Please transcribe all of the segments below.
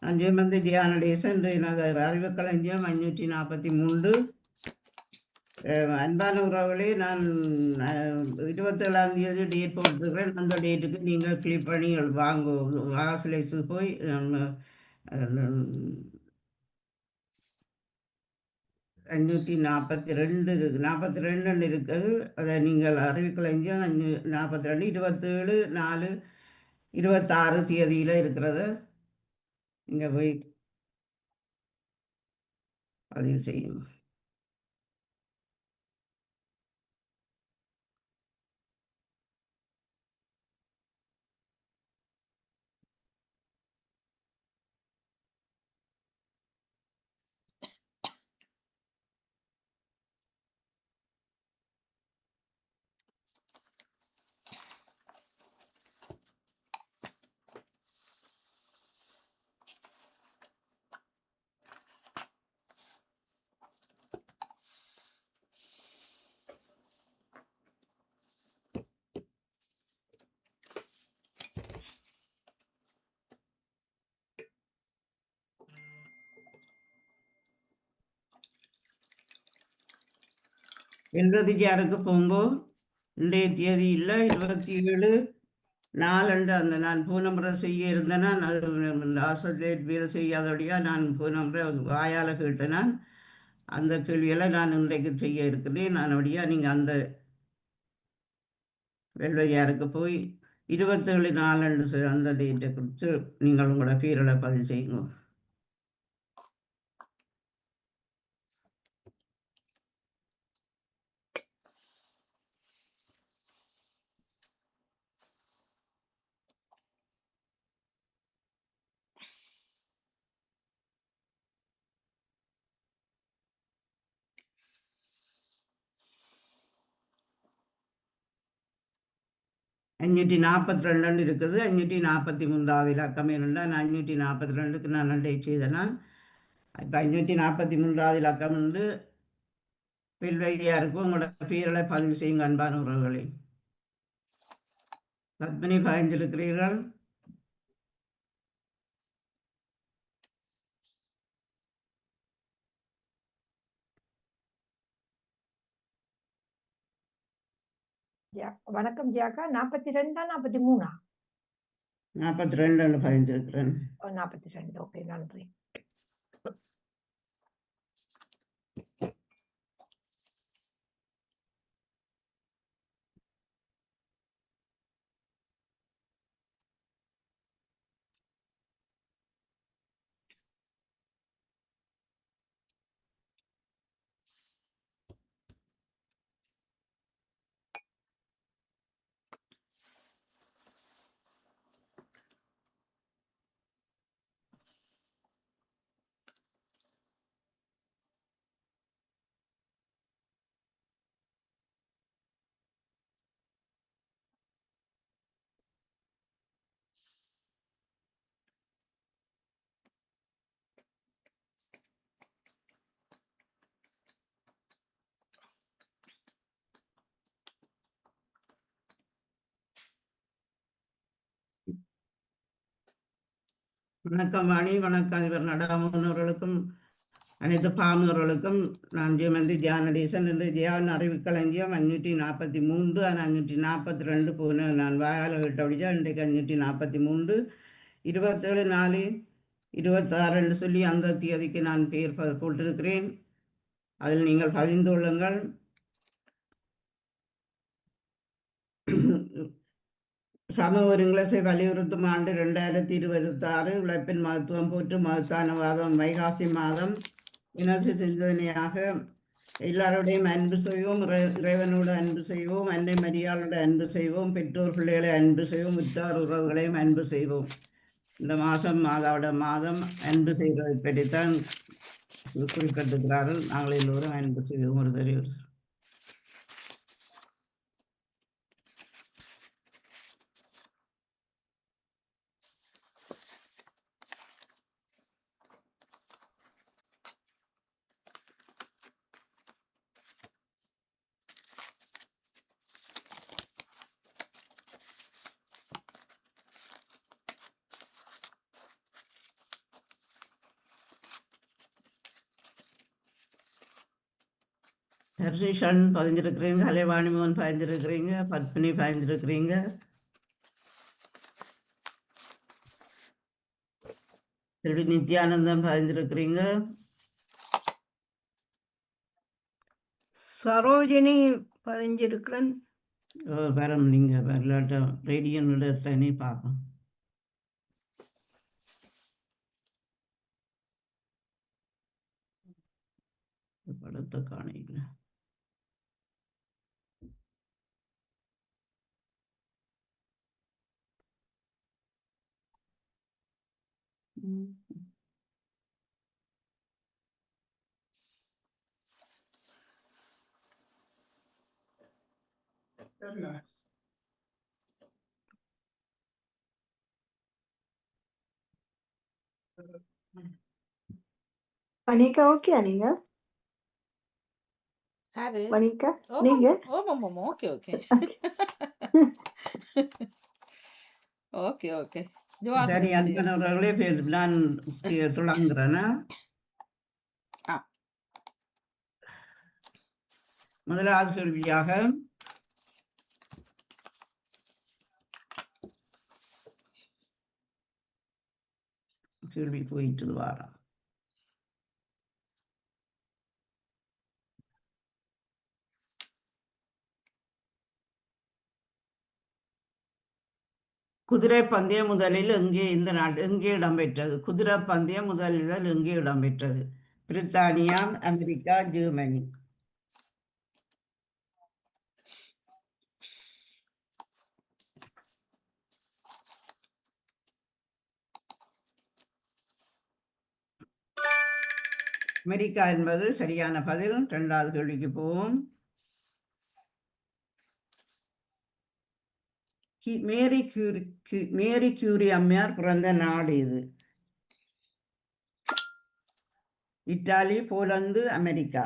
அஞ்சு தியானடேசன் எனது அறிவுக்களஞ்சியம் 543. அன்பான உறவுகளே, நான் 27ஆம் தேதி டேட் போட்டிருக்கிறேன். அந்த டேட்டுக்கு நீங்கள் கிளிக் பண்ணி வாங்க ஆசிலேஸு போய் 542 இருக்கு, 42 இருக்குது. அதை நீங்கள் அறிவிக்கலைஞ்சும் 42 27/4/26 தேதியில் இருக்கிறத நீங்கள் போய் பதிவு செய்யும். எழுபத்தியாருக்கு போங்கோ. இன்றைய தேதி இல்லை, 27/4 அந்த நான் போன முறை செய்ய இருந்தேன்னா, அது ஆசோசியேட் வேலை செய்யாதபடியாக நான் போன முறை வாயால் கேட்டேன்னா அந்த கேள்வியெல்லாம் நான் இன்றைக்கு செய்ய இருக்கிறேன். நான் அப்படியாக நீங்கள் அந்த வெள்ளையாருக்கு போய் 27/4 அந்த டேட்டை கொடுத்து நீங்கள் உங்களோட பேர்களை பதிவு செய்யுங்க. அஞ்சூற்றி 42 இருக்குது. 543 இலக்கம் இருந்தால் 542க்கு நான் அண்டை செய்தேன். நான் இப்போ 543 இலக்கம் வந்து வெள்ளையாருக்கு உங்களோட பேர்களை பதிவு செய்யுங்க. அன்பான உறவுகளே, பத்மினி பதிந்திருக்கிறீர்கள். வணக்கம் ஜியாக்கா. 42 43 42 பதிந்திருக்கிறேன். 42. ஓகே, நன்றி. வணக்கம் வாணி, வணக்கம் இவர் நடாமுன்னவர்களுக்கும் அனைத்து பாமுறர்களுக்கும். நான் தியானடேசன் என்று தியான் அறிவுக்களஞ்சியம் 543. 542 போன நான் வாயால் விட்டபடியா இன்றைக்கு 543. 27/4/26 சொல்லி அந்த தேதிக்கு நான் பெயர் போட்டிருக்கிறேன். அதில் நீங்கள் பதிந்து கொள்ளுங்கள். சமூக ஒருங்கிலசை வலியுறுத்தும் ஆண்டு 2026. உழைப்பின் மகத்துவம் போற்று மகத்தான வாதம். வைகாசி மாதம் இனசு சிந்தனையாக எல்லாருடையும் அன்பு செய்வோம். இறைவனோடு அன்பு செய்வோம். அன்னை மரியாளோட அன்பு செய்வோம். பெற்றோர் பிள்ளைகளை அன்பு செய்வோம். உற்றார் உறவுகளையும் அன்பு செய்வோம். இந்த மாதம் மாதாவோட மாதம் அன்பு செய்வதை பற்றித்தான் குறிப்பிட்டிருக்கிறார்கள். நாங்கள் எல்லோரும் அன்பு செய்வோம். ஒரு தெரியும். தர்ஷிஷன் பதிஞ்சிருக்கிறீங்க, கலைவாணி மோகன் பதிஞ்சிருக்கிறீங்க, பத்மினி பதிஞ்சிருக்கிறீங்க, செல்வி நித்யானந்தம் பதிஞ்சிருக்கிறீங்க, சரோஜினி பதிஞ்சிருக்கிறேன். வரம் நீங்கள் வரலாட்டம் ரேடியோனோட தனி பார்ப்போம். படத்தை காணையில் வனிகா ஓகே நீங்க? யாரு? வனிகா ஓமம் நீங்க? ஓமம் ஓகே ஓகே ஓகே ஓகே சரி, அன்பானவர்களே, நான் தொடங்குறேன்னா ஆ. முதலாவது கேள்வியாக கேள்வி போயிட்டு வாரம். குதிரை பந்தயம் முதலில் இந்த நாட்டு எங்கே இடம்பெற்றது? குதிரை பந்தயம் முதலில் எங்கே இடம்பெற்றது? பிரித்தானியா, அமெரிக்கா, ஜெர்மனி. அமெரிக்கா என்பது சரியான பதில். இரண்டாவது கேள்விக்கு போவோம். மேரி கியூரி அம்மையார் பிறந்த நாடு இது? Italy, Poland, America.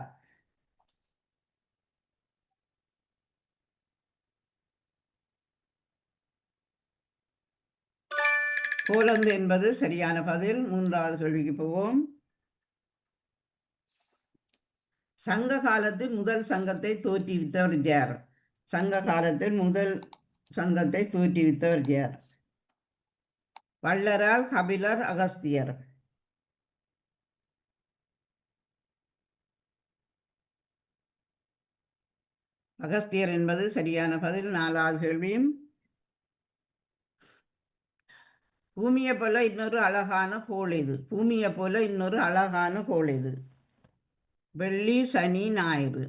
போலந்து என்பது சரியான பதில். மூன்றாவது கேள்விக்கு போவோம். சங்க காலத்தில் முதல் சங்கத்தை தோற்றுவித்தவர் யார்? சங்க காலத்தில் முதல் சங்கத்தை தோற்றுவித்தவர் யார்? வள்ளலார், கபிலர், அகஸ்தியர். அகஸ்தியர் என்பது சரியான பதில். நாலாவது கேள்வியும் பூமியை போல இன்னொரு அழகான கோள் இது? பூமியை போல இன்னொரு அழகான கோள் இது? வெள்ளி, சனி, ஞாயிறு.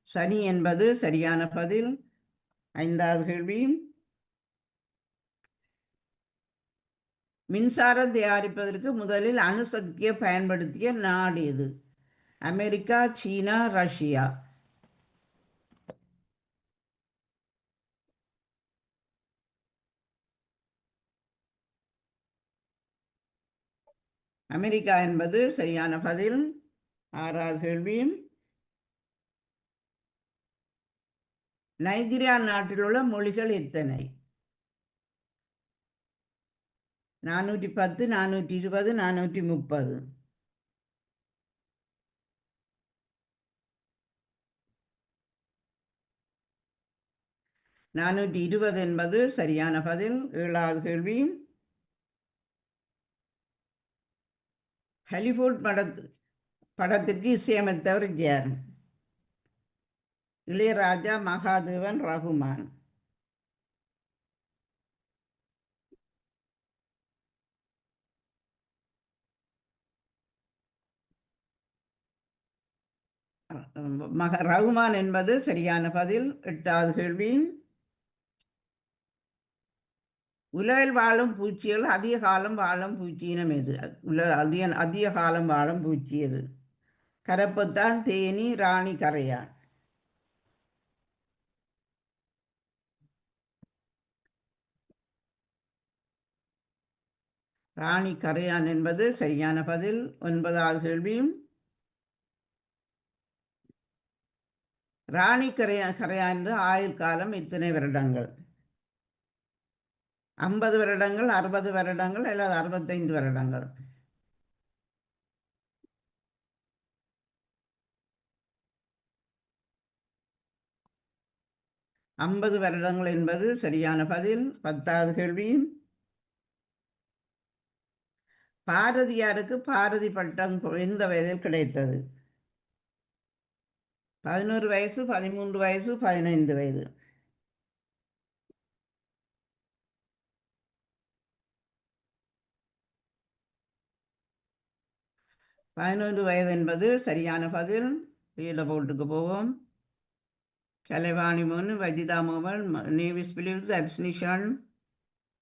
சனி என்பது சரியான பதில். ஐந்தாவது கேள்வி மின்சாரம் தயாரிப்பதற்கு முதலில் அணுசக்தியை பயன்படுத்திய நாடு எது? அமெரிக்கா, சீனா, ரஷ்யா. அமெரிக்கா என்பது சரியான பதில். ஆறாவது கேள்வி நைஜீரியா நாட்டில் உள்ள மொழிகள் எத்தனை? 410, 420, 430. 420 என்பது சரியான பதில். ஏழாவது கேள்வி ஹாலிவுட் படத்திற்கு இசையமைத்தவர் யார்? இளையராஜா, மகாதேவன், ரகுமான். ரகுமான் என்பது சரியான பதில். எட்டாவது கேள்வி உலகில் வாழும் பூச்சிகள் அதிக காலம் வாழும் பூச்சியினம் எது? அதிக காலம் வாழும் பூச்சி எது? கரப்பத்தான், தேனி, ராணி கரையான். ராணி கரையான் என்பது சரியான பதில். ஒன்பதாவது கேள்வியும் ராணி கரையான் ஆயுள் காலம் எத்தனை வருடங்கள்? 50 வருடங்கள், 60 வருடங்கள் அல்லது 65 வருடங்கள்? 50 வருடங்கள் என்பது சரியான பதில். 10வது கேள்வி. பாரதியாருக்கு பாரதி பட்டம் எந்த வயதில் கிடைத்தது? 11 வயசு, 13 வயசு, 15 வயது. 11 வயது என்பது சரியான பதில். போட்டுக்கு போவோம். கலைவாணி மோகன், வஜிதா மோகன், நேவிஸ் பிலிப்ஸ், தர்ஷினிஷான்,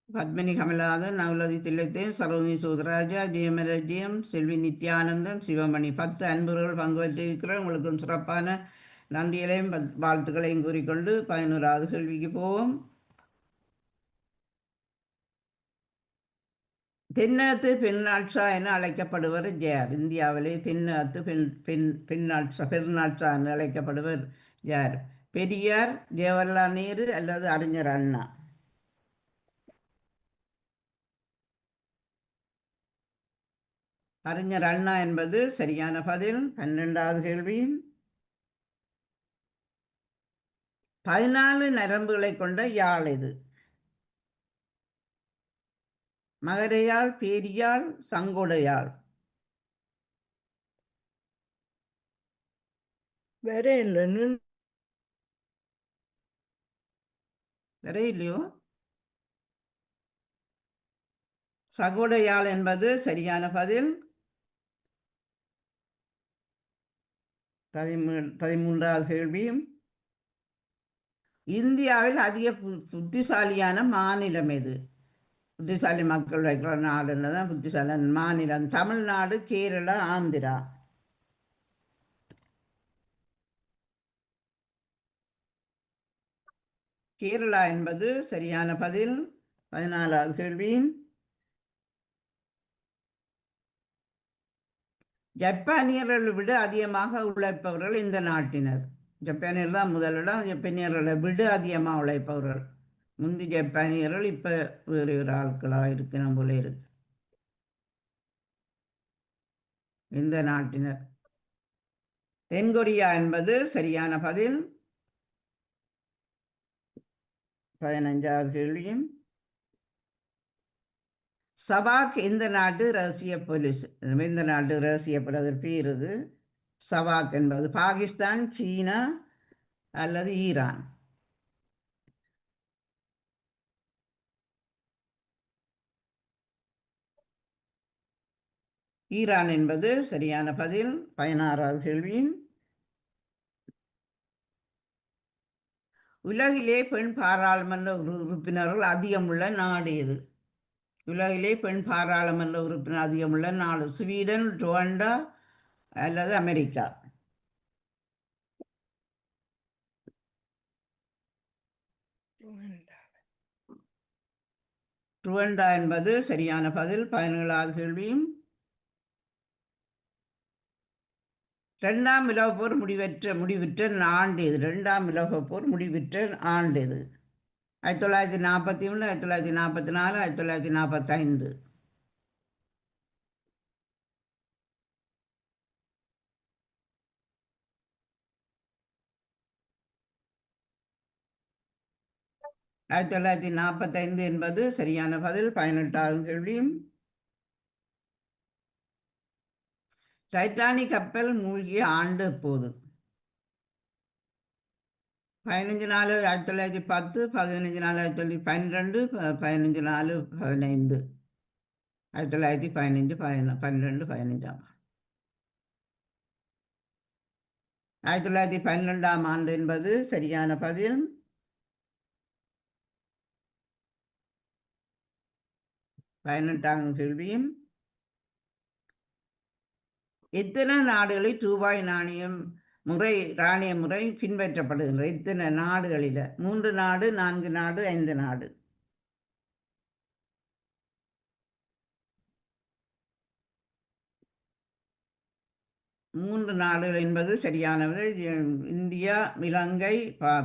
பத்மினி கமலநாதன், நவலதி தில்லைத்தேன், சரோஜினி சூதராஜா, ஜெயமலஜியம், செல்வி நித்யானந்தன், சிவமணி. 10 அன்பர்கள் பங்கு பெற்றிருக்கிறார். உங்களுக்கும் சிறப்பான நன்றிகளையும் வாழ்த்துக்களையும் கூறிக்கொண்டு 11வது கேள்விக்கு போவோம். தென்னகத்து பெருநாட்சா என அழைக்கப்படுவர் யார்? இந்தியாவிலே தென்னகத்து பெருநாட்சா என அழைக்கப்படுவர் யார்? பெரியார், ஜவஹர்லால் நேரு அல்லது அறிஞர் அண்ணா? அறிஞர் அண்ணா என்பது சரியான பதில். 12வது கேள்வி. 14 நரம்புகளை கொண்ட யாழ் எது? மகரையாழ், பேரியாழ், சங்கொடையாழ்? வேற இல்லைன்னு வேற இல்லையோ? சகோடையாழ் என்பது சரியான பதில். 13வது கேள்வி. இந்தியாவில் அதிக புத்திசாலியான மாநிலம் எது? புத்திசாலி மக்கள் வைக்கிற நாடுன்னு தான் புத்திசாலி மாநிலம். தமிழ்நாடு, கேரளா, ஆந்திரா? கேரளா என்பது சரியான பதில். 14வது கேள்வி. ஜப்பானியர்களை விட அதிகமாக உழைப்பவர்கள் இந்த நாட்டினர். ஜப்பானியர் தான் முதலிடம். ஜப்பானியர்களை விட அதிகமாக உழைப்பவர்கள். முந்தி ஜப்பானியர்கள் இப்போ வேறு வேறு ஆட்களாக இருக்கணும் போல இருக்கு. இந்த நாட்டினர். தென்கொரியா என்பது சரியான பதில். 15வது கேள்வியும். சபாக் எந்த நாட்டு ரகசிய போலீஸ்? எந்த நாட்டு ரகசிய போலீஸ் பேர் இது? சபாக் என்பது பாகிஸ்தான், சீனா அல்லது ஈரான்? ஈரான் என்பது சரியான பதில். 16வது கேள்வி. உலகிலே பெண் பாராளுமன்ற உறுப்பினர்கள் அதிகமுள்ள நாடு எது? உலகிலே பெண் பாராளுமன்ற உறுப்பினர் அதிகமுள்ள நாடு ஸ்வீடன், ருவாண்டா அல்லது அமெரிக்கா? ருவாண்டா என்பது சரியான பதில். 17வது கேள்வியும். 2ஆம் உலகப் போர் முடிவுற்ற ஆண்டு எது? 2ஆம் உலகப் போர் முடிவுற்ற ஆண்டு எது? 1941, 1944, 1945? ஆயிரத்தி 1945 என்பது சரியான பதில். 18வது கேள்வியும். டைட்டானிக் கப்பல் மூழ்கிய ஆண்டு எப்போது? 15/4/1910, 15/4/1912, 15/4/15? 1915, 12, 15. 1912ஆம் ஆண்டு என்பது சரியான பதில். 18வது கேள்வியும். எத்தனை நாடுகளில் ரூபாய் நாணய முறை பின்பற்றப்படுகின்ற? எத்தனை நாடுகளில்? 3 நாடு, 4 நாடு, 5 நாடு? 3 நாடுகள் என்பது சரியானது. இந்தியா, இலங்கை,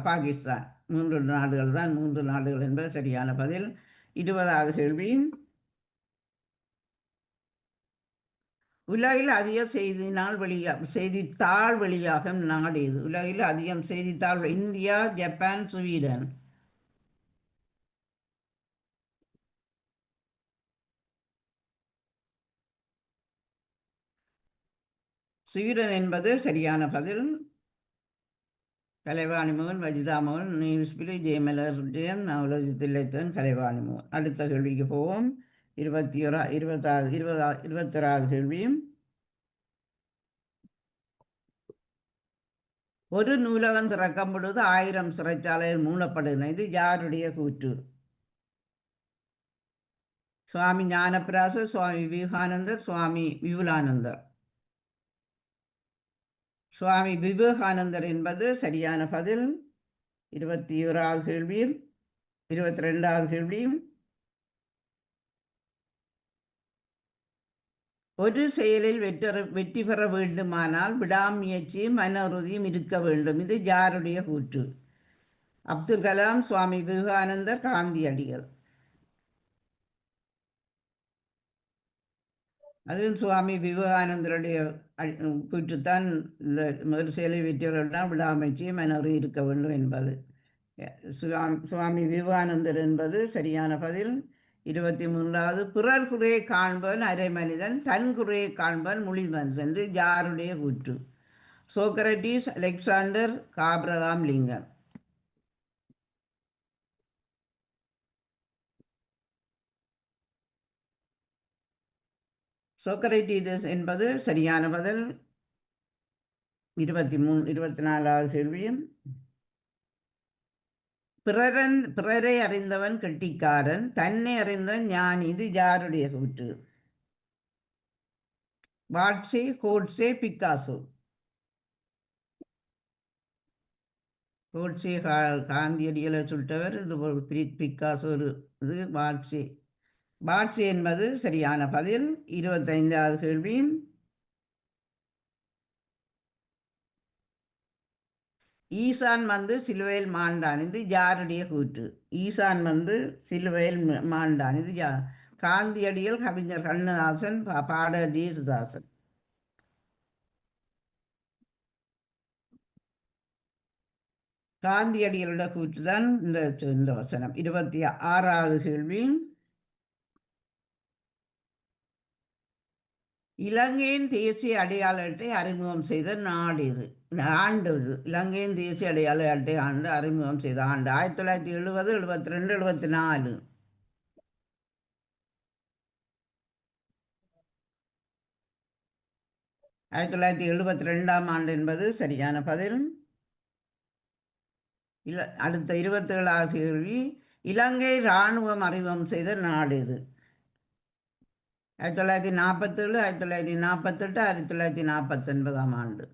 பாகிஸ்தான். 3 நாடுகள் தான். 3 நாடுகள் என்பது சரியான பதில். 20வது கேள்வி. உலகில் அதிக செய்தித்தாள் வெளியாகும் நாடு இது. உலகில் அதிகம் செய்தித்தாள் இந்தியா, ஜப்பான், ஸ்வீடன். ஸ்வீடன் என்பது சரியான பதில். கலைவாணி மோகன், வஜிதா மோகன், நியூஸ்பிலி, ஜெயமலர் ஜெயம், நவலோகத்தில்லைத்தன், கலைவாணி மோகன். அடுத்த கேள்விக்கு போவோம். 21வது கேள்வியும். ஒரு நூலகம் திறக்கும் பொழுது 1000 சிறைச்சாலைகள் மூடப்படுகின்றன. இது யாருடைய கூற்று? சுவாமி ஞானப்பிராசர், சுவாமி விவேகானந்தர், சுவாமி விபுலானந்தர். சுவாமி விவேகானந்தர் என்பது சரியான பதில். 21வது கேள்வியும் 22வது கேள்வியும். ஒரு செயலில் வெற்றி பெற வேண்டுமானால் விடாமுயற்சியும் மன உறுதியும் இருக்க வேண்டும். இது யாருடைய கூற்று? அப்துல் கலாம், சுவாமி விவேகானந்தர், காந்தியடிகள். அதுவும் சுவாமி விவேகானந்தருடைய கூற்றுத்தான். இந்த ஒரு செயலில் வெற்றி பெறலாம் விடாமுயற்சியும் மன உறுதி இருக்க வேண்டும் என்பது. சுவாமி விவேகானந்தர் என்பது சரியான பதில். 23வது பிறர் குறையை காண்பவன் அரை மனிதன், தன் குறையை காண்பவன் முழு மனிதன். இது யாருடைய கூற்று? Socrates, Alexander, Abraham Lincoln. Socrates என்பது சரியான பதில். 24வது கேள்வியும். பிறரை அறிந்தவன் கெட்டிக்காரன், தன்னை அறிந்தவன் ஞானி. இது யாருடைய கூற்று? வாட்ஸே, கோட்ஸே, பிக்காசோ. கோட்ஸே காந்தியடிகளை சுட்டவர். இது பிக்காசோ. இது வாட்ஸே. வாட்ஸே என்பது சரியான பதில். 25வது கேள்வி. ஈசான் வந்து சிலுவையில் மாண்டான். இது யாருடைய கூற்று? ஈசான் வந்து சிலுவையில் மாண்டான். இது காந்தியடிகள், கவிஞர் கண்ணதாசன், பாடகர் ஜேசுதாசன். காந்தியடிகளோட கூற்று தான் இந்த வசனம். 26வது கேள்வி. இலங்கையின் தேசிய அடையாள அட்டை அறிமுகம் செய்த நாடு இது. ஆண்டு இது. இலங்கையின் தேசிய அடையாள அட்டை ஆண்டு அறிமுகம் செய்த ஆண்டு 1970, 72, 74. 1972ஆம் ஆண்டு என்பது சரியான பதில். அடுத்த 27வது கேள்வி. இலங்கை இராணுவம் அறிமுகம் செய்த நாடு இது. 1947, 1948, 1949ஆம் ஆண்டு.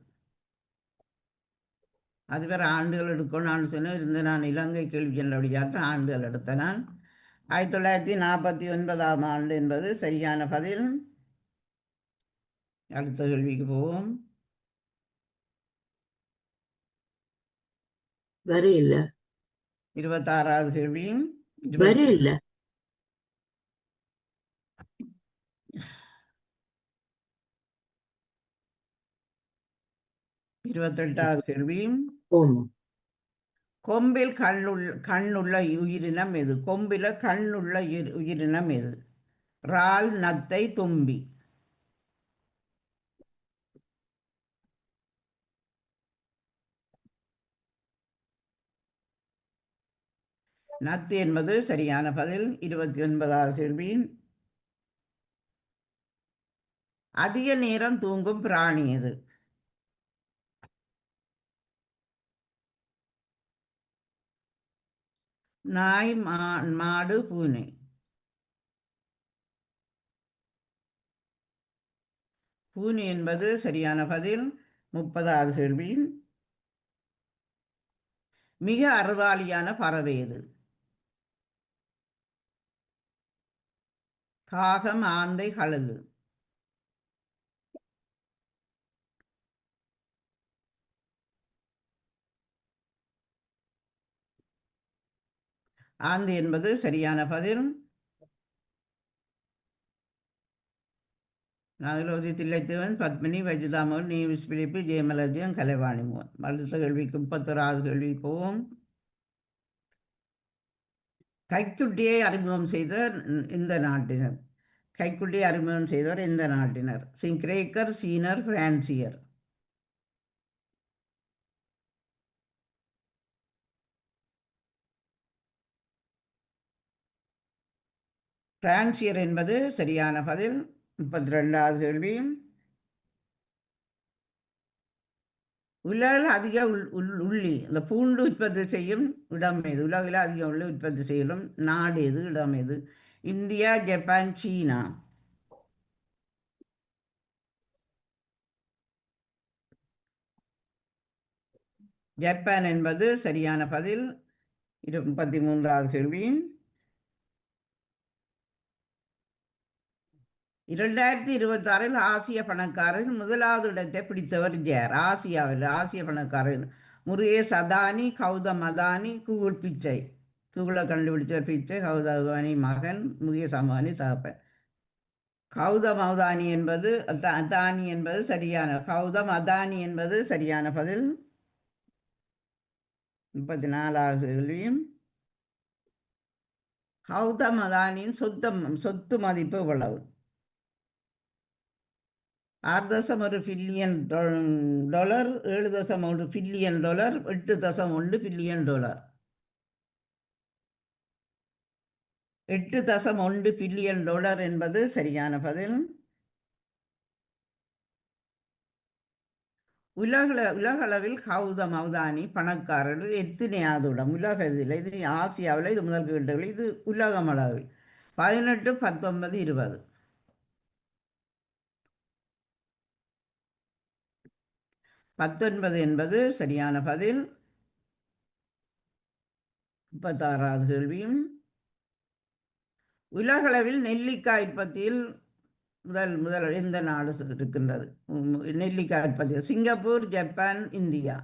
அது வேறு ஆண்டுகள் எடுக்கணும்னு சொன்ன இருந்து நான் இலங்கை கேள்வி சென்றபடியாகத்தான் ஆண்டுகள் எடுத்தேன் நான். 1949ஆம் ஆண்டு என்பது சரியான பதில். அடுத்த கேள்விக்கு போவோம். வரையில்ல. 26வது கேள்வியும். வரையில்ல. 28வது கேள்வியும். கொம்பில் கண்ணுள்ள உயிரினம் எது? கொம்பில கண்ணுள்ள உயிரினம் எது? இறால், நத்தை, தும்பி. நத்து என்பது சரியான பதில். 29வது கேள்வி. அதிக நேரம் தூங்கும் பிராணி எது? நாய், மாடு, பூனை. பூனை என்பது சரியான பதில். 30வது கேள்வி. மிக அறிவாளியான பறவை எது? காகம், ஆந்தை, கழுகு. ஆந்தை என்பது சரியான பதில். நாகலோதி தில்லைத்தேவன், பத்மினி, வஜிதாமோகன், நீவிஸ் பிலிப்பு, ஜெயமலஜியம், கலைவாணி மோகன். அடுத்த கேள்விக்கு 31வது கேள்வி போவோம். கைக்குட்டியை அறிமுகம் செய்த இந்த நாட்டினர். கைக்குட்டியை அறிமுகம் செய்தவர் இந்த நாட்டினர். கிரேக்கர், சீனர், பிரான்சியர். பிரான்சியர் என்பது சரியான பதில். 32வது கேள்வி. உலகில் அதிக உள்ளி இந்த பூண்டு உற்பத்தி செய்யும் இடம் எது? உலகில் அதிக உள்ளி உற்பத்தி செய்யும் நாடு எது, இடம் எது? இந்தியா, ஜப்பான், சீனா. ஜப்பான் என்பது சரியான பதில். 33வது கேள்வி. 2026 ஆசிய பணக்காரர் முதலாவது இடத்தை பிடித்தவர் யார்? ஆசியாவில் ஆசிய பணக்காரர் முருகேஷ் அதானி, கௌதம் அதானி, கூகுள் பிச்சை. கூகுளை கண்டுபிடிச்சவர் பிச்சை, கௌதம் அதானி மகன், முகேஷ் அம்பானி தகப்பன். கௌதம் அதானி என்பது அதானி என்பது சரியான, கௌதம் அதானி என்பது சரியான பதில். 34வது கேள்வியும். கௌதம் அதானியின் சொத்து மதிப்பு எவ்வளவு? 6.1 billion dollar, 7.1 billion dollar, 8.1 billion dollar. 8.1 billion dollar என்பது சரியான பதில். உலகளவில் கௌதம் அதானி பணக்காரர் எத்தனையாவது இடம்? உலகத்தில் இது ஆசியாவில் இது முதல் கேட்டது. இது உலகம் அளவில் 18, 19, 20. 19 என்பது சரியான பதில். 36வது கேள்வியும். உலகளவில் நெல்லிக்காய் உற்பத்தியில் முதல் எந்த நாடு இருக்கின்றது? நெல்லிக்காய் உற்பத்தி சிங்கப்பூர், ஜப்பான், இந்தியா.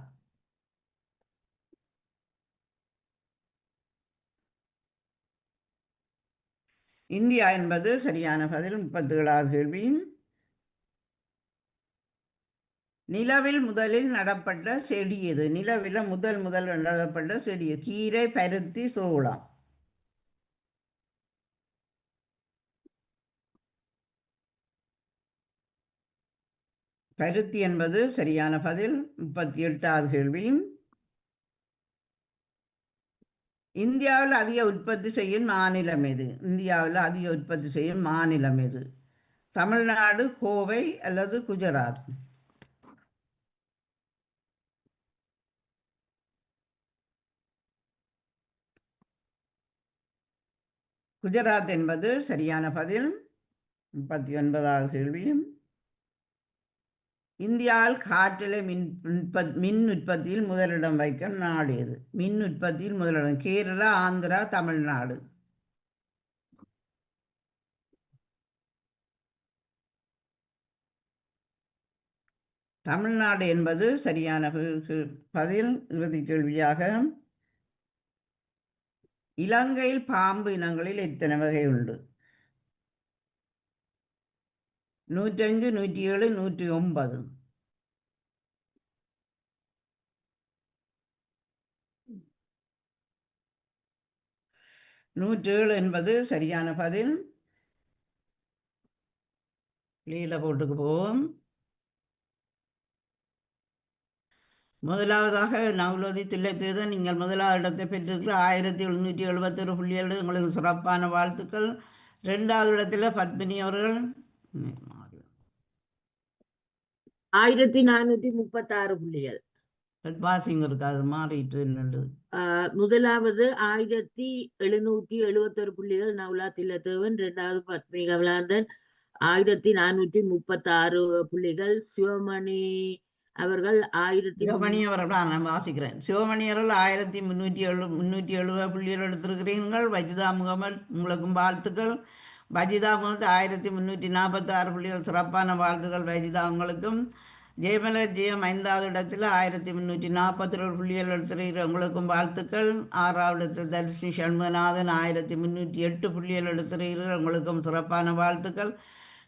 இந்தியா என்பது சரியான பதில். 37வது கேள்வியும். நிலவில் முதலில் நடப்பட்ட செடி எது? நிலவில் முதல் நடப்பட்ட செடி கீரை, பருத்தி, சோளம். பருத்தி என்பது சரியான பதில். 38வது கேள்வியும். இந்தியாவில் அதிக உற்பத்தி செய்யும் மாநிலம் எது? இந்தியாவில் அதிக உற்பத்தி செய்யும் மாநிலம் எது? தமிழ்நாடு, கோவை அல்லது குஜராத்? குஜராத் என்பது சரியான பதில். 39வது கேள்வியும். இந்தியாவில் காற்றிலை மின் உற்பத்தியில் முதலிடம் வைக்கும் நாடு எது? மின் உற்பத்தியில் முதலிடம் கேரளா, ஆந்திரா, தமிழ்நாடு. தமிழ்நாடு என்பது சரியான பதில். இறுதி கேள்வியாக. இலங்கையில் பாம்பு இனங்களில் எத்தனை வகை உண்டு? 105, 107, 109. 107 என்பது சரியான பதில். லீல போட்டுக்கு போவோம். முதலாவதாக நவலோதி தில்லைத்தேவன், நீங்கள் முதலாவது இடத்தை பெற்றிருக்கிற 1771 புள்ளிகளோடு உங்களுக்கு சிறப்பான வாழ்த்துக்கள். 2வது இடத்துல பத்மினி அவர்கள் 1436 புள்ளிகள். வாசிங்க இருக்காது மாறிட்டு என்னது. முதலாவது 1771 புள்ளிகள் நவுலா தில்லத்தேவன். 2வது பத்மினி கமலாந்தன் 1436 புள்ளிகள். சிவமணி அவர்கள் சிவமணி அவர்கள் நான் வாசிக்கிறேன். சிவமணி அவர்கள் 1370 புள்ளிகள் எடுத்திருக்கிறீர்கள். வஜிதா முகமது உங்களுக்கும் வாழ்த்துக்கள். வஜிதா முகமது 1346 புள்ளிகள். சிறப்பான வாழ்த்துக்கள் வஜிதா உங்களுக்கும். ஜெயமலஜியம் 5வது இடத்தில் 1342 புள்ளிகள் எடுத்திருக்கிற உங்களுக்கும் வாழ்த்துக்கள். 6வது இடத்தில் தர்ஷினி சண்முகநாதன் 1308 புள்ளிகள் எடுத்திருக்கிற உங்களுக்கும் சிறப்பான வாழ்த்துக்கள்.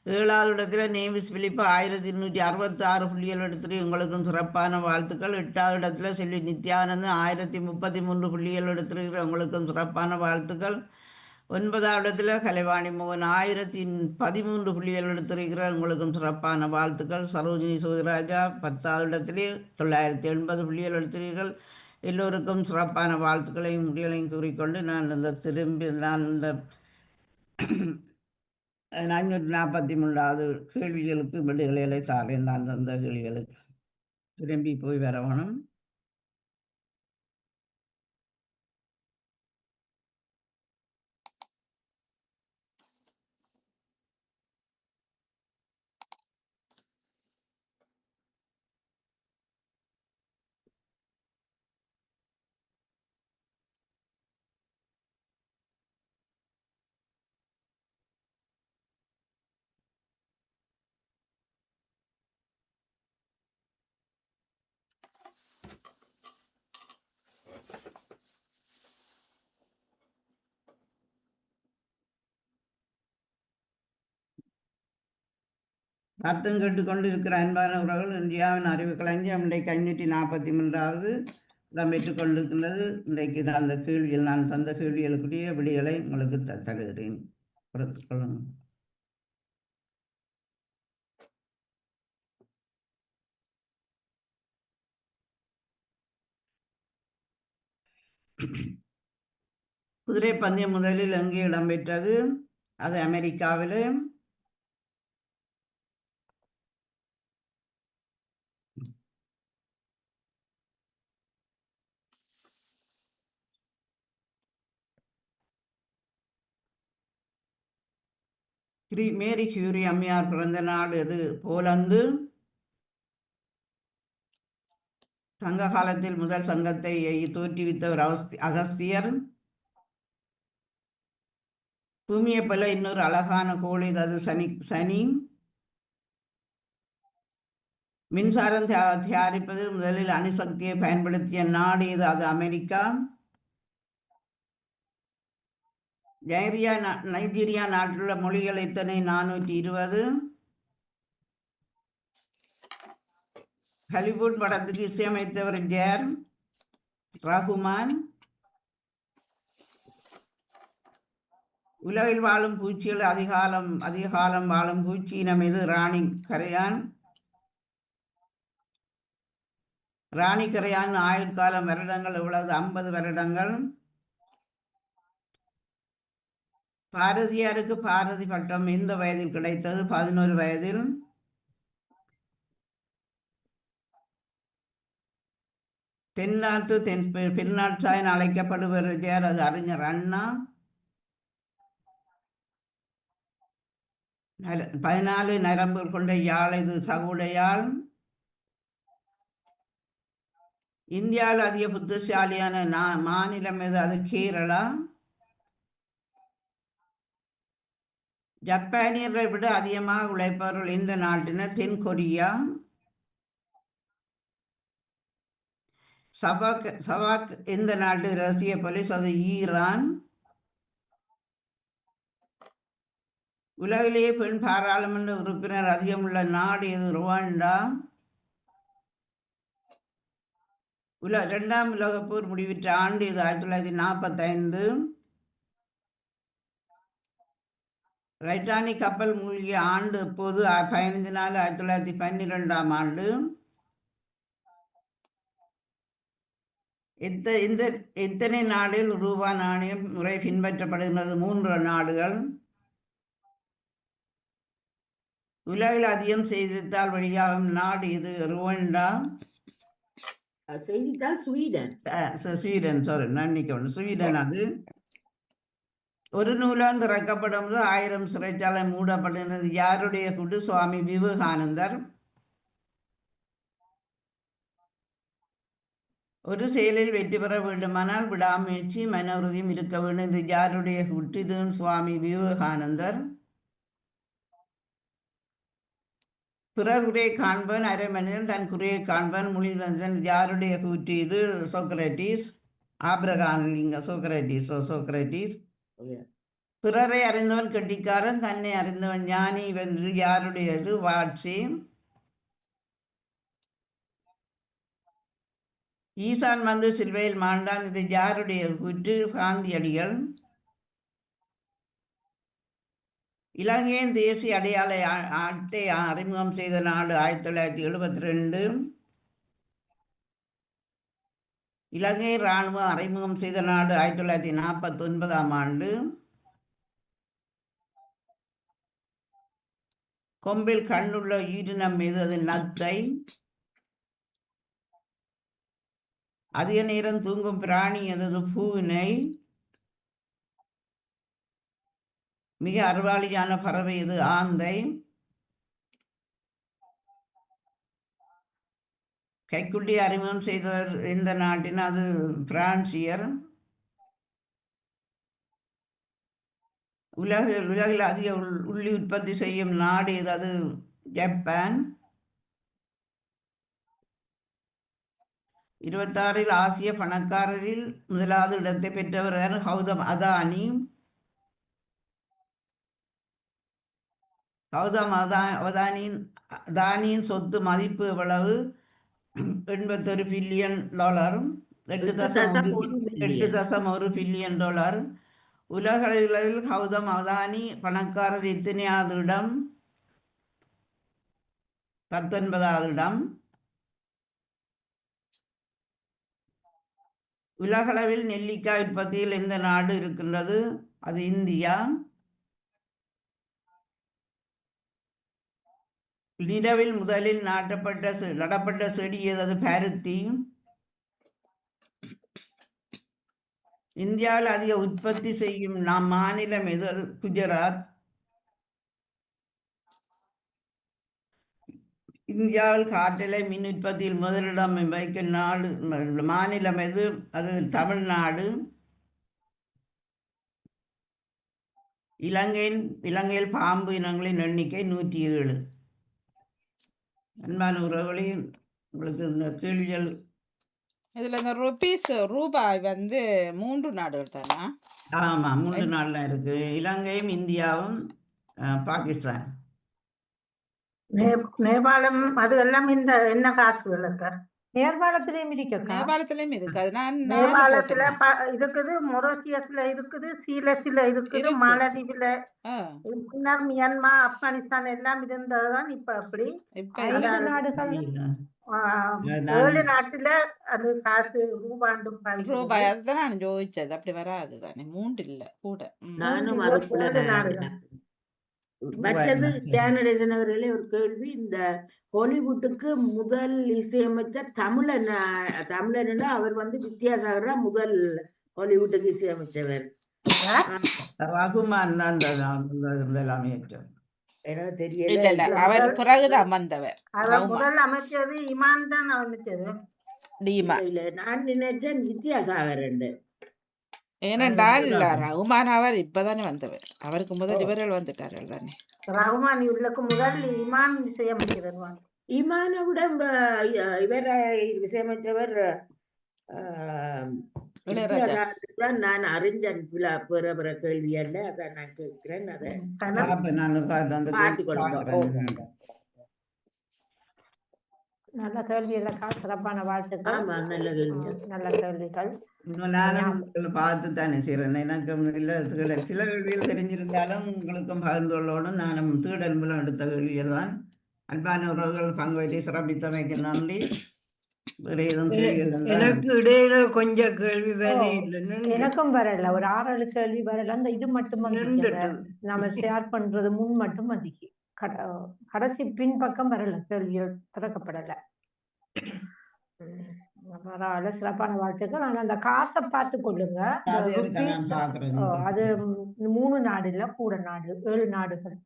7வது இடத்தில் நேவிஸ் பிலிப்பு 1266 புள்ளிகள் எடுத்து உங்களுக்கும் சிறப்பான வாழ்த்துக்கள். 8வது இடத்துல செல்வி நித்யானந்தன் 1033 புள்ளிகள் எடுத்திருக்கிற உங்களுக்கும் சிறப்பான வாழ்த்துக்கள். 9வது இடத்துல கலைவாணி மோகன் 1013 புள்ளிகள் எடுத்திருக்கிற உங்களுக்கும் சிறப்பான வாழ்த்துக்கள். சரோஜினி சோதிராஜா 10வது இடத்திலே 980 புள்ளிகள் எடுத்திருக்கிறீர்கள். எல்லோருக்கும் சிறப்பான வாழ்த்துக்களையும் முடிகளையும் கூறிக்கொண்டு நான் இந்த 443வது கேள்விகளுக்கு விடுதலைகளை தாரேன். நான் தந்த கேள்விகளுக்கு திரும்பி போய் வரவணும். அர்த்தம் கேட்டுக்கொண்டு இருக்கிற அன்பான உறவுகள், இந்தியாவின் அறிவு களஞ்சியம் இன்றைக்கு 543வது இடம் பெற்றுக் கொண்டிருக்கின்றது. இன்றைக்கு அந்த கேள்வியில் நான் தந்த கேள்விகளுக்குரிய விடிகளை உங்களுக்கு தருகிறேன். பொறுத்துக் கொள்ளுங்கள். குதிரை பந்தயம் முதலில் எங்கே இடம்பெற்றது? அது அமெரிக்காவிலே. மேரி கியூரி அம்மையார் பிறந்த நாடு எது? போலந்து. சங்க காலத்தில் முதல் சங்கத்தை தோற்றுவித்தவர் அகஸ்தியர். பூமியை போல இன்னொரு அழகான கோள் அது சனி. மின்சாரம் தயாரிப்பது முதலில் அணுசக்தியை பயன்படுத்திய நாடு இது? அது அமெரிக்கா. நைஜீரியா நாட்டிலுள்ள மொழிகள் எத்தனை? 420. ஹாலிவுட் படத்துக்கு இசையமைத்தவர் ஜேர் ரகுமான். உலகில் வாழும் பூச்சிகள் அதிக காலம் வாழும் பூச்சி இனம் எது? ராணி கரையான். ராணி கரையான் ஆயுட்காலம் வருடங்கள் எவ்வளவு? 50 வருடங்கள். பாரதியாருக்கு பாரதி பட்டம் எந்த வயதில் கிடைத்தது? 11 வயதில். பெருநாட்சா என அழைக்கப்படுவர் யார்? அது அறிஞர் அண்ணா. 14 நரம்புகள் கொண்ட யாழ் இது? சகுடையாள். இந்தியாவில் அதிக புத்திசாலியான மாநிலம் எது? அது கேரளா. ஜப்பானியர்களை விட அதிகமாக உழைப்பவர்கள் இந்த நாட்டினர்? தென்கொரியா. சவாக் எந்த நாட்டு ரஷ்ய போலீஸ்? அது ஈரான். உலகிலேயே பெண் பாராளுமன்ற உறுப்பினர் அதிகமுள்ள நாடு எது? ருவாண்டா. 2ஆம் உலகப் போர் முடிவிற்ற ஆண்டு இது? 1945. டைட்டானிக் கப்பல் மூழ்கிய ஆண்டு எப்போது? 15/4/1912ஆம் ஆண்டு. எத்தனை நாடில் ரூபா நாணயம் முறை பின்பற்றப்படுகிறது? 3 நாடுகள். உலகில் அதிகம் செய்தித்தாள் வெளியாகும் நாடு இது? ருவாண்டா. செய்தித்தாள் ஸ்வீடன். ஸ்வீடன், சாரி, நன்னிக்கணும், ஸ்வீடன். அது ஒரு நூலாந்து திறக்கப்படும் போது 1000 சிறைச்சாலை மூடப்பட்டிருந்தது. யாருடைய கூட்டு? சுவாமி விவேகானந்தர். ஒரு செயலில் வெற்றி பெற வேண்டுமானால் விடாமுயற்சி மன உறுதியும் இருக்க வேண்டும். இது யாருடைய கூட்டு? இது சுவாமி விவேகானந்தர். பிறர் குறையை காண்பன் அரை மனிதன் தன் குறையை காண்பன் மொழிவந்தன். யாருடைய கூற்று இது? சோக்ரட்டிஸ். ஆப்ரகாம் லிங்க சோக்ரட்டிஸ். பிறரை அறிந்தவன் கெட்டிக்காரன், தன்னை அறிந்தவன் ஞானி. வென்று யாருடையது வாட்சி? ஈசான் வந்து சிலுவையில் மாண்டான், இது யாருடையது கூற்று? காந்தியடிகள். இலங்கையின் தேசிய அடையாள அட்டை அறிமுகம் செய்த நாடு 1972. இலங்கை இராணுவம் அறிமுகம் செய்த நாடு 1949ஆம் ஆண்டு. கொம்பில் கண்ணுள்ள உயிரினம் மீது அது நத்தை. அதிக நேரம் தூங்கும் பிராணி அது பூனை. மிக அறிவாளியான பறவை இது ஆந்தை. கைக்குட்டி அறிமுகம் செய்தவர் இந்த நாட்டின்? அது பிரான்சியர். உலகில் அதிக உள்ளி உற்பத்தி செய்யும் நாடு இது? அது ஜப்பான். 26 ஆசிய பணக்காரரில் முதலாவது இடத்தை பெற்றவர் கௌதம் அதானி. கௌதம் அதானியின் சொத்து மதிப்பு எவ்வளவு? $81 பில்லியன். 8.1 billion dollar. உலகளவில் கௌதம் அதானி பணக்காரர் எத்தனையாவது இடம்? 19வது இடம். உலகளவில் நெல்லிக்காய் உற்பத்தியில் எந்த நாடு இருக்கின்றது? அது இந்தியா. நிலவில் முதலில் நடப்பட்ட செடி எது? பருத்தி. இந்தியாவில் அதிக உற்பத்தி செய்யும் மாநிலம் எது? அது குஜராத். இந்தியாவில் காற்றலை மின் உற்பத்தியில் முதலிடம் வைக்கும் மாநிலம் எது? அது தமிழ்நாடு. இலங்கையில் பாம்பு இனங்களின் எண்ணிக்கை 107. அன்பான உறவுகளே, உங்களுக்கு இந்த கேள்விகள் இதில் இந்த ரூபாய் வந்து 3 நாடுகள் தானா? ஆமாம், 3 நாளில் இருக்கு. இலங்கையும் இந்தியாவும் பாகிஸ்தான். நேபாளம் அது எல்லாம் இந்த என்ன காசுகள் இருக்கா? நேபாளத்திலயும் இருக்கக்கா. நேபாளத்திலயும் இருக்கு. அது நான் நேபாளத்துல இருக்குது, மொரோசியஸ்ல இருக்குது, சீலஸ்ல இருக்குது, இருக்கு. மாலதீவுல, ஆ, முன்னர் மியான்மர், ஆப்கானிஸ்தான் எல்லாம் இருந்ததுதான். இப்ப அப்படி இப்ப 5 நாடுகள் 7 நாட்டுல அது காசு ரூபாண்டும் ரூபாய் அதுதான் நான் யோசிச்சது. அப்படி வராது தானே, 3 இல்ல கூட. நானும் 7 அதுக்குள்ள நாடுகள். மற்றது ஜானடேசன் அவர்களே ஒரு கேள்வி. இந்த ஹாலிவுட்டுக்கு முதல் இசையமைச்சர் தமிழன் அவர் வந்து வித்யாசாகரா முதல் ஹாலிவுட்டுக்கு இசையமைச்சவர். ரகுமான் தான் முதலமைச்சர். எனக்கு இல்ல தெரியல. இல்ல, அவர் பிறகுதான் வந்தவர். அவர் முதல் அமைச்சது இமான் தான் அமைச்சது. டீமா. இல்ல, நான் நினைச்சேன் வித்யாசாகர். ஏனென்றால் ரகுமான் அவர் இப்பதானே வந்தவர். அவருக்கு முதல் இவர்கள் வந்துட்டார்கள் தானே. ரகுமான் இவர்களுக்கு முதல் இமான் இசையமைக்கிறார். இமான விட இவர் இசையமைச்சவர் வித்யாசாகர். நான் அறிஞன் பிற பிற கேள்வி அல்ல, அதான் நான் கேட்கிறேன். அதை பார்த்துக்கொள்ளுங்க. நல்ல கேள்வி இல்லக்கா, சிறப்பான வாழ்த்துக்கள். ஆமா, நல்ல கேள்வி. நல்ல கேள்விகள். நானும் பார்த்து தானே செய்கிறேன். எனக்கும் இல்லை சில கேள்விகள் தெரிஞ்சிருந்தாலும் உங்களுக்கும் பகிர்ந்து கொள்ளணும். நானும் தீடல் மூலம் எடுத்த கேள்விகள் தான். அன்பான உறவுகள் பங்குபற்றி சிறப்பித்தமைக்கு நன்றி. வேறு எதுவும் கேள்விகள் எனக்கு இடையில கொஞ்சம் கேள்வி வேற எனக்கும் வரல, ஒரு 6-7 கேள்வி வரல. அந்த இது மட்டும் நம்ம ஷேர் பண்றது முன் மட்டும் அதிகி கடைசி பின்பக்கம் வரல, கேள்விகள் திறக்கப்படல. பரவாயில்ல, சிறப்பான வாழ்த்துக்கள். ஆனா அந்த காசை பார்த்து கொள்ளுங்க. அது 3 நாடு இல்ல, கூட நாடு, 7 நாடுகள்.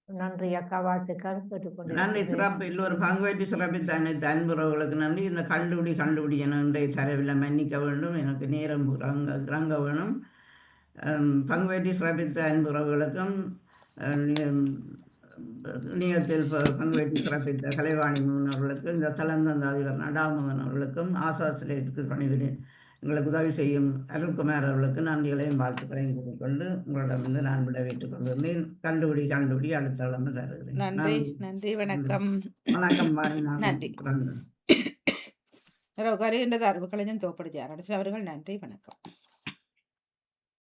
நன்றி அக்கா, வாழ்த்துக்கள். கேட்டுக்கொண்டு நன்றி. சிறப்பு எல்லோரும் பங்குபற்றி சிறப்பித்த அனைத்து அன்புறவுகளுக்கு நன்றி. இந்த கண்டுபிடி இன்றைய தரவில் மன்னிக்க வேண்டும், எனக்கு நேரம் இறங்க வேணும். பங்குபற்றி சிறப்பித்த அன்புறவுகளுக்கும் இணையத்தில் பங்குபற்றி சிறப்பித்த கலைவாணி மோகன் அவர்களுக்கும், இந்த தளந்தந்த அதிபர் நடாமோகன் அவர்களுக்கும், ஆசாசிரியத்துக்கு பணிபுரி எங்களுக்கு உதவி செய்யும் அருள்குமார் அவர்களுக்கு நன்றிகளையும் வாழ்த்துக்களையும் கூறிக்கொண்டு உங்களிடமிருந்து நான் விடைபெற்றுக் கொள்கிறேன். கண்டுபிடி அடுத்த கிழமை தருகிறேன். நன்றி நன்றி வணக்கம் வணக்கம் வாணி. நன்றி. வருகின்றது அறிவுகளையும் தோப்படுத்தியார் அவர்கள் நன்றி வணக்கம்.